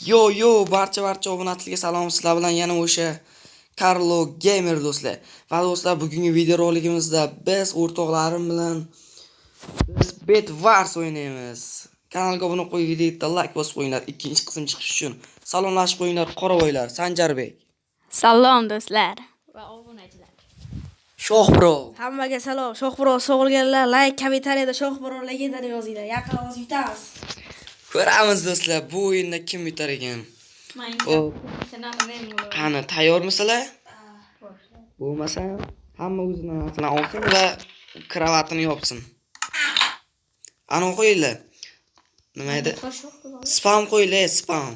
Yo barcha obunachilarga salom. Sizlar bilan yana o'sha Carlo Gamer do'stlar. Va do'stlar, bugungi video roligimizda biz o'rtoqlarim bilan Bet Wars o'ynaymiz. Kanalga obuna qo'yib, videoga like bosib qo'yinglar. Ikkinchi qism chiqish uchun salomlashib qo'yinglar qoravoylar. Sanjarbek. Salom do'stlar va obunachilar. Shohbro. Hammaga salom. Shohbro so'g'ilganlar like, kommentariyada Shohbro legendani yozinglar. Yaqin oz yutamiz. Ko'ramiz do'stlar, bu o'yinda kim yutar ekan. Qani, tayyormisizlar? Bo'lmasa hamma o'zini narsasini olsin va kravatini yopsin. Ana qo'yinglar. Nima edi? Spam qo'yinglar, spam.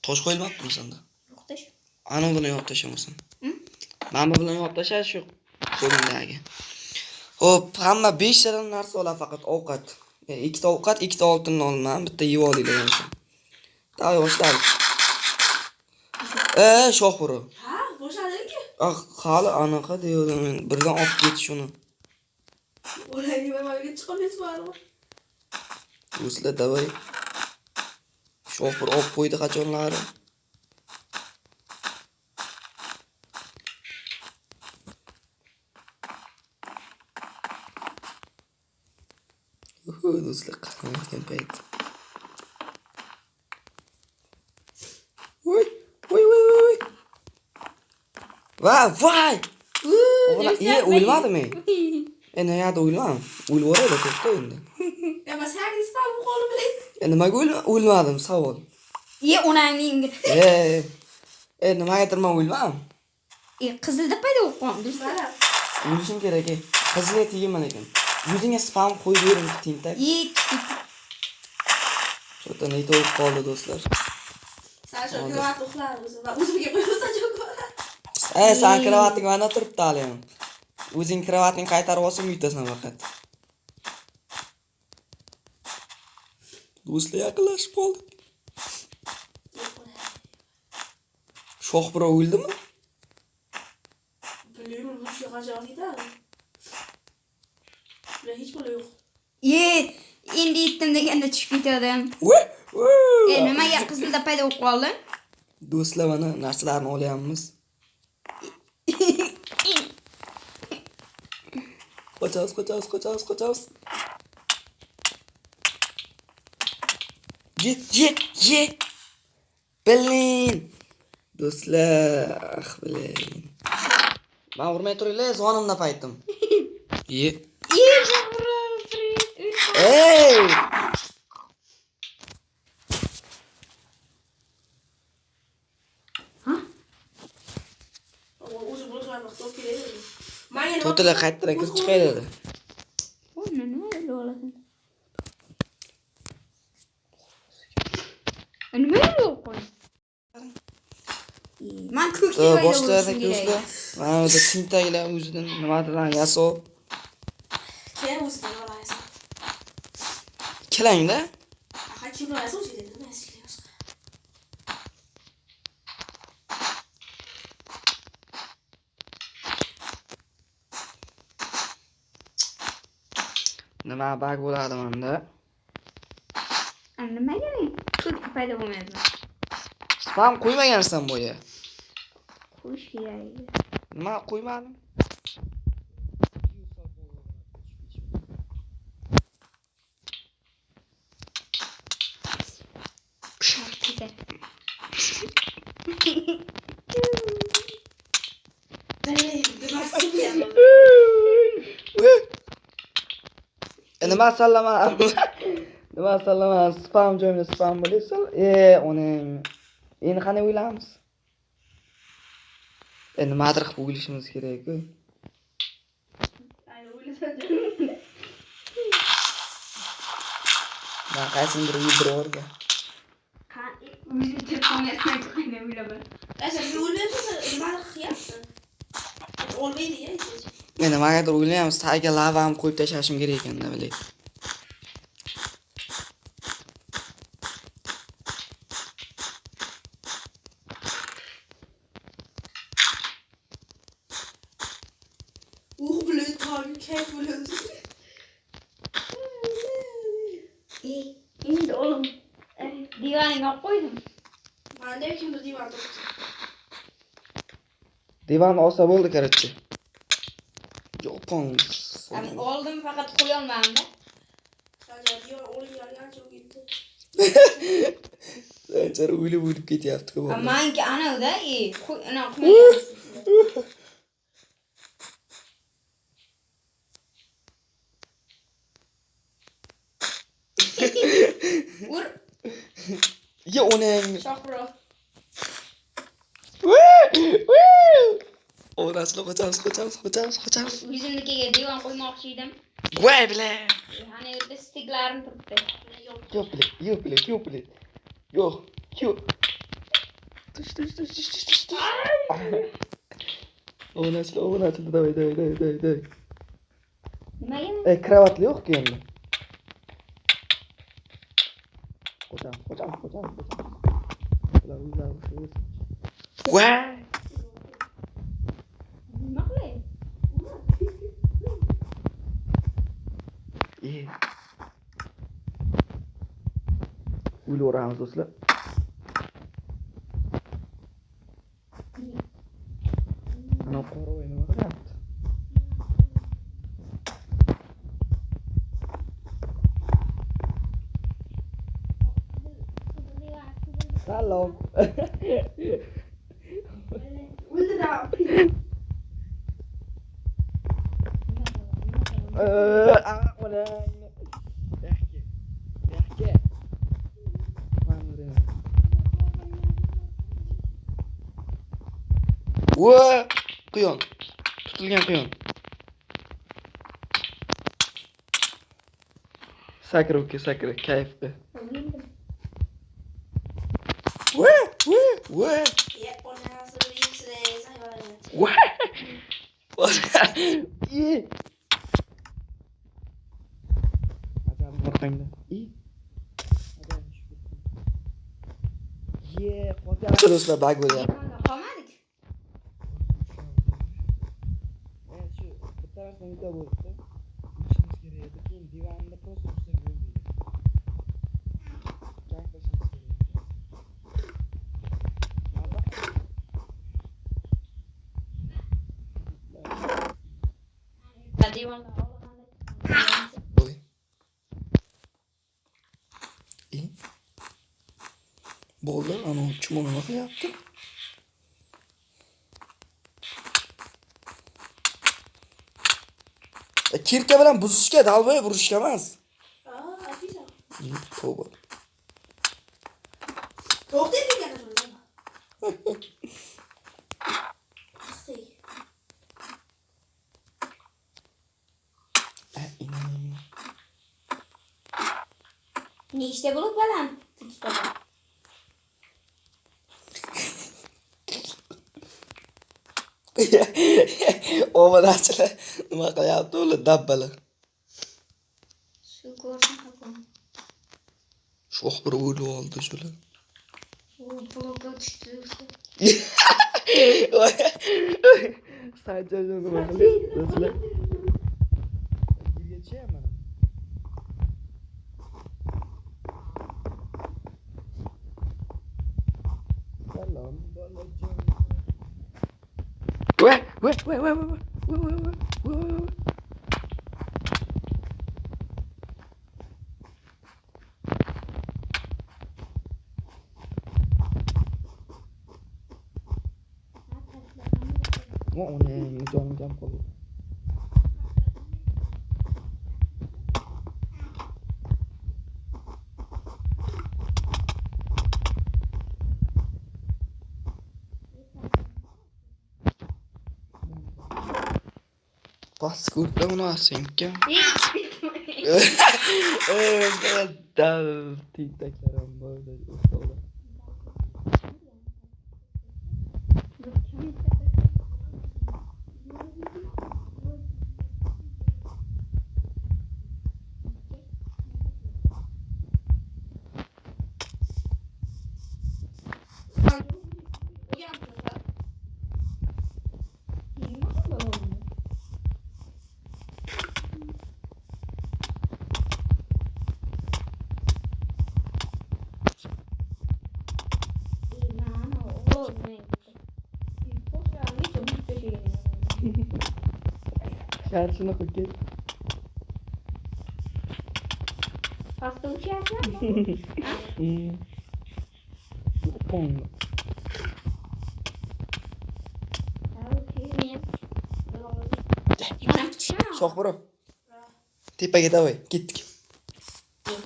Tosh qo'yilmabmi senda? Yo'q tash. Ana buni yopib tashlamasin. Mana bu bilan yopib tashlash shu qo'lingdagi. Xo'p, hamma 5 tadan narsa oladi faqat ovqat. Ikkita ovqat, ikkita oltinni olaman, bitta yeb olinglar degan. Davay boshlaylik. Shohburo. Ha, boshladik-ku. Hali anaqa deyapman men. Birdan olib ket shuni. O'layni menga chiqolmaysiz. Do'stlar, davay. Shohbur olib qo'ydi qachonlari. Do'stlar, qahramongan payt. Voy. Voy. O'lmadimi? Niyada o'lmadim. O'lib o'raydi, to'xta endi. Ama sakkiz spam bu qo'li bilan. Nimaga o'lmadim? Savol. Onangning. Nimaga men o'lmadim? Qizilda paydo bo'lib qoldi do'stlar. O'lishim kerak. Qizilga tegman ekan. Yuzingga spam qo'yib bering, tintak. Chota neyta bo'lib qoldi do'stlar. Sen shu kravat uxlaymiz va o'zimga qo'ysa cho'kadi. Sen kravating mana turibdi hali ham. O'zing kravating qaytarib olsam yutasan faqat. Do'stlar, yaqinlashib qoldik. Shohbro o'ldimi? Bilmiyorum, bu şey qachon ketadi. Bular hech bo'la yo'q. Endi yetdim deganda tushib ketadim. Nimaga qizilda paydo bo'lib qoldi? Do'stlar, mana narsalarni olyapmiz. Qochamiz. Ye. Bilin. Do'stlar, bilin. Men urmay turinglar, zonimda paytim. Ey! O'zi bo'lgan vaqt o'tib keladi. Menga To'tlar qaytadan kirib chiqadi. Nima bo'lasan? Nima bo'ldi? Men ko'kda Boshladik do'stlar. Mana bu tintaklar o'zidan nimadan yasov. keyin o'zidan olaysan. Kelanglar. Ha, kim olaysa o'zi dedi, nima eskilamiz. Nima bag bo'ladi menda? Nimaga ko'kda paydo bo'lmaydi? Spam qo'ymagansan bo'ya. Qo'yish kerak. Nima qo'ymadim? Nima sallama spam joyimda spam bo'laysan. Onang. Endi qanday o'ylamiz? Nimadir qilib o'ylashimiz kerak-ku. Men qaysidir o'ldirib yubordi. O'zim telefonga qaytib o'yladim. Aysa, shu o'lmayapsan, nimadir qilyapsan. Olmaydi-ya. Men nimagadir o'ylayapmiz, tagiga lava ham qo'yib tashlashim kerak ekanda, bilay. Bilan tagi kayf bo'ladi. Endi oğlum. Divaningga olib qo'ydim. Mana kim biz divan turibmiz. Divanni olsa bo'ldi, короче. Yo'qon. Ama oldim faqat qo'ya olmadim-da. Sanjar divan o'ynagancha o'g'ildi. Sanjar o'ylab ketyapti-ku bu. Menga ana-da, ana qilmayapsiz. Ur. Ya onang. Shohro. Orasini qochamiz. Yuzimnikiga divan qo'ymoqchi edim. Voy bile. Ana yerda stiklarim turibdi. Yo'q bilet. Yo'q. Tush. O'rnatildi. Davay. Nimaga? Kravatli yo'q-ku endi. Qochamiz. Bular o'zlari o'sha. Voy. Nima qilay? Uylaramiz do'stlar. Ana qora o'yini nima qilyapti? Salom. O'ldi-da. Yaxshi. Voy, quyon. Tutilgan quyon. Sakra, kayfda. Voy. Ya onasi bilimsiz hayvonlar. Voy. Ajab qo'rqingda. Qo'rqyapti do'stlar, bag bo'lyapti. Qolmadik. Shu bittarasidan juda bo'libdi. Ishimiz kerak edi. Keyin divanni просто ursak bo'lmaydi. Gaplashimiz kerak. Divanni olaman. Oy. Bo'ldi, ana chumol nima qilyapti? Kirka bilan buzishga, dalboy urishga emas. Afisa. Tavba. To'xtay degan o'zim. Nechta bo'lib baland? Omonachilar nima qilyapti ular dabbalar. Shu ko'rsin haqim. Shoh bir o'ylab oldi shular. U blokka tushdi. Sanjar nima qilyapti do'stlar? Birgacha mana. Salom bolajon. Voy. Ona jonim jam qoldi. Paskudda unasinka. Dal tintaklarim bo'ldi ustolar. Şarjını koy. Pasta uçarsan mı? Pong. Shoh bro. Tepaga davay, ketdik.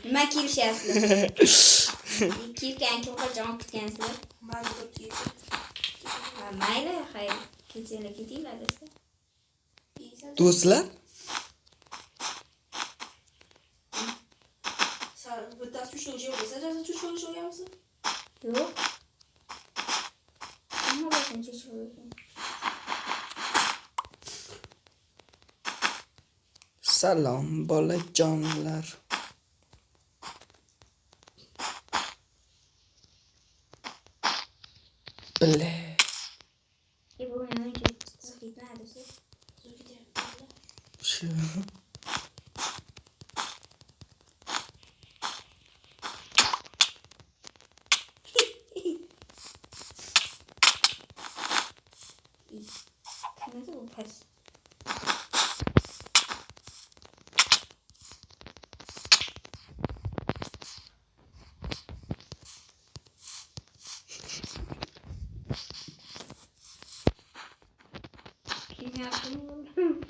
Nima kelishyapsizlar? Kelgan kim qachon kutgansizlar? Mayli, xayr. Ketsanglar ketinglar desa. Do'stlar, bittasi tushuncha yo'q desa, tushuncha o'rganmiz. Yo'q. Nima bo'lsin chechib. salom bolajonlar. Bile. Bu o'yinga qiziq ketmadi siz. Shu. Nima bu pas? Kim yaptı bunu?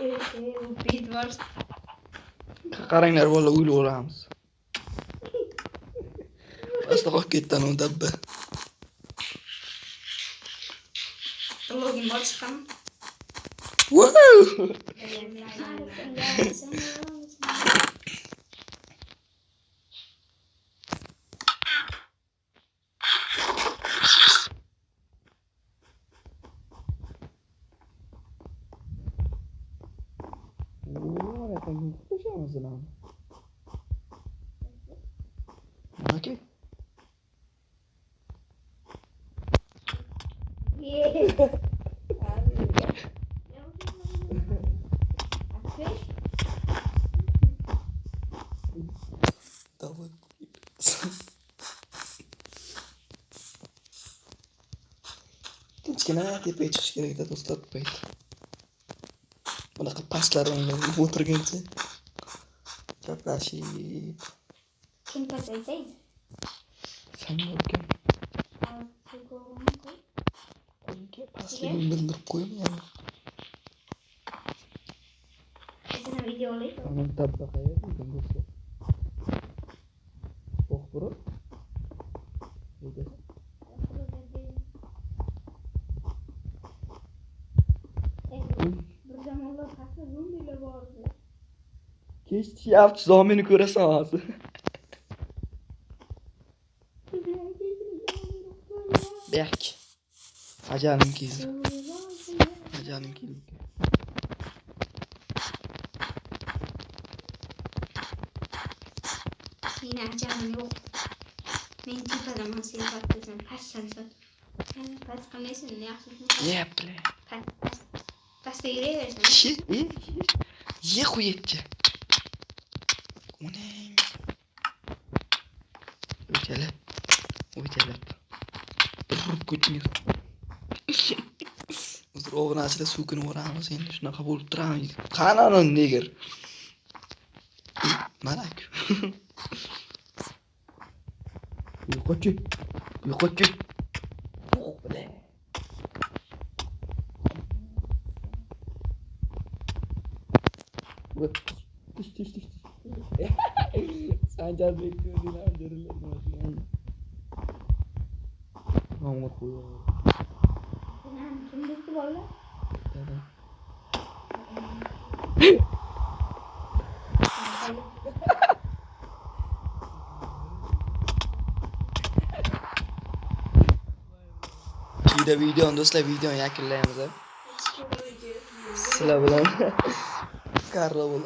Evet, bu bit var. Qaranglar bola uyli o'ramiz. Asli qo'yib ketdan u dabba. Login bor chiqam. Wow! Okay. Давай. Tinchgina tepaga chiqish kerak-da do'stlar, bu payt. Bunaqa pastlar o'ynab o'tirguncha gaplashib Kim pasaytaydi? sen o'rgan. Qo'yga pastligini bildirib qo'ymayman. Sizin video olayım. Onun dabba qayerda ekan do'stlar? Yo'q bro. Nega? Bir zamanlar pasta zombiler vardı. Kech yaptı, zomini ko'rasan hozir. Berk. Ajalim keldi. Ajalim keldi. Yine canım yok. Ben tepadan seni patlasam. Passansa. Pas qilmaysan, yaxshi. Yeple. Pasta yuraversin. Ye qo'yetchi. Uning. O'jalab. Ko'ching. O'zir o'g'nachida suvkini o'ramiz endi shunaqa bo'lib turamiz. Qanaqa neger. Malak. Yo'qochi. Bile. Tiş. Sancar bekliyor lan deriler mi? Ama koyuyor. Kim düştü valla? Kida video do'stlar, video yakunlaymiz. Sizlar bilan Karlo bo'l.